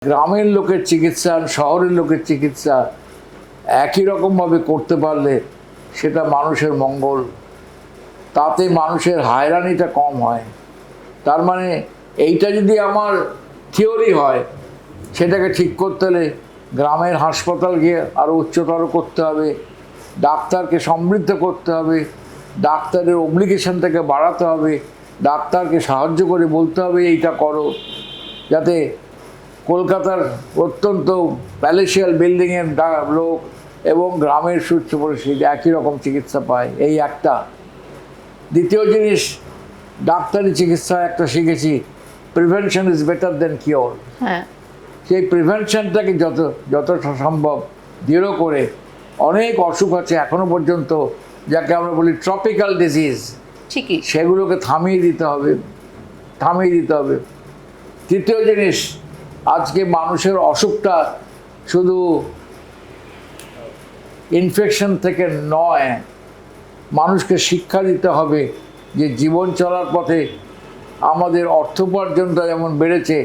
গ্রামের লোকের চিকিৎসা আর শহরের লোকের চিকিৎসা একই রকমভাবে করতে পারলে সেটা মানুষের মঙ্গল, তাতে মানুষের হয়রানিটা কম হয়। তার মানে এইটা যদি আমার থিওরি হয়, সেটাকে ঠিক করতে হলে গ্রামের হাসপাতালকে আরও উচ্চতর করতে হবে, ডাক্তারকে সমৃদ্ধ করতে হবে, ডাক্তারের অব্লিগেশনটাকে বাড়াতে হবে, ডাক্তারকে সাহায্য করে বলতে হবে এইটা করো, যাতে কলকাতার অত্যন্ত প্যালেশিয়াল বিল্ডিংয়ের লোক এবং গ্রামের সুস্থ পরিস্থিতি একই রকম চিকিৎসা পায়। এই একটা। দ্বিতীয় জিনিস, ডাক্তারি চিকিৎসা একটা শিখেছি, prevention is better then cure. হ্যাঁ, সেই প্রিভেনশনটাকে যতটা সম্ভব দৃঢ় করে, অনেক অসুখ আছে এখনো পর্যন্ত যাকে আমরা বলি ট্রপিক্যাল ডিজিজ, ঠিকই। সেগুলোকে থামিয়ে দিতে হবে। তৃতীয় জিনিস, আজকে মানুষের অসুখটা শুধু ইনফেকশন থেকে নয়, মানুষকে শিক্ষা দিতে হবে যে জীবন চলার পথে আমাদের অর্থ উপার্জনটা যেমন বেড়েছে,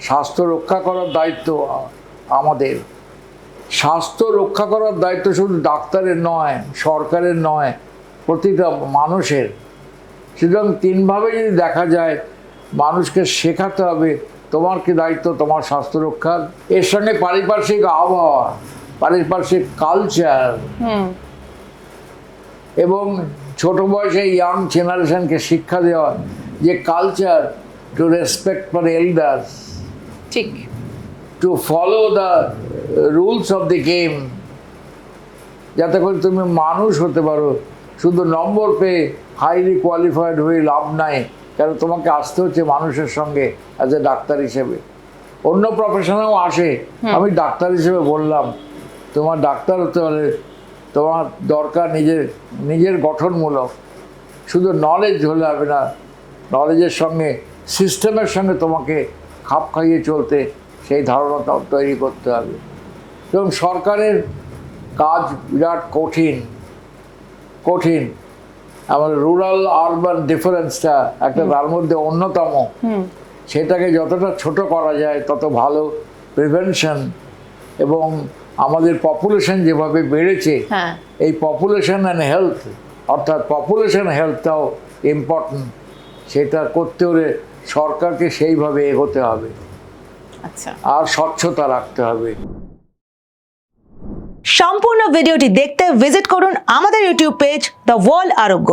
স্বাস্থ্য রক্ষা করার দায়িত্ব আমাদের। স্বাস্থ্য রক্ষা করার দায়িত্ব শুধু ডাক্তারের নয়, সরকারের নয়, প্রতিটা মানুষের। সুতরাং তিনভাবে যদি দেখা যায়, মানুষকে শেখাতে হবে তোমার কি দায়িত্ব তোমার স্বাস্থ্য রক্ষার, এর সঙ্গে পারিপার্শ্বিক আবহাওয়া, পারিপার্শ্বিক কালচার, এবং ছোট বয়সে ইয়াং জেনারেশনকে শিক্ষা দেওয়া যে culture to respect for elders, ঠিক, to follow the rules of the game, যাতে করে তুমি মানুষ হতে পারো। শুধু নম্বর পেয়ে হাইলি কোয়ালিফাইড হয়ে লাভ নাই, কারণ তোমাকে আসতে হচ্ছে মানুষের সঙ্গে অ্যাজ এ ডাক্তার হিসেবে। অন্য প্রফেশনেও আসে, আমি ডাক্তার হিসেবে বললাম, তোমার ডাক্তার হতে হলে তোমার দরকার নিজের গঠনমূলক, শুধু নলেজ হলে হবে না, নলেজের সঙ্গে সিস্টেমের সঙ্গে তোমাকে খাপ খাইয়ে চলতে সেই ধারণাটা তৈরি করতে হবে। এবং সরকারের কাজ বিরাট কঠিন। আমাদের রুরাল আরবান ডিফারেন্সটা একটা তার মধ্যে অন্যতম। সেটাকে যতটা ছোট করা যায় তত ভালো। প্রিভেনশন এবং আমাদের পপুলেশন যেভাবে বেড়েছে, এই পপুলেশন অ্যান্ড হেলথ, অর্থাৎ পপুলেশন হেলথটাও ইম্পর্টেন্ট। সেটা করতে হলে সরকারকে সেইভাবে এগোতে হবে। আচ্ছা, আর স্বচ্ছতা রাখতে হবে। সম্পূর্ণ ভিডিওটি দেখতে ভিজিট করুন আমাদের ইউটিউব পেজ দ্য ওয়ার্ল্ড আরোগ্য।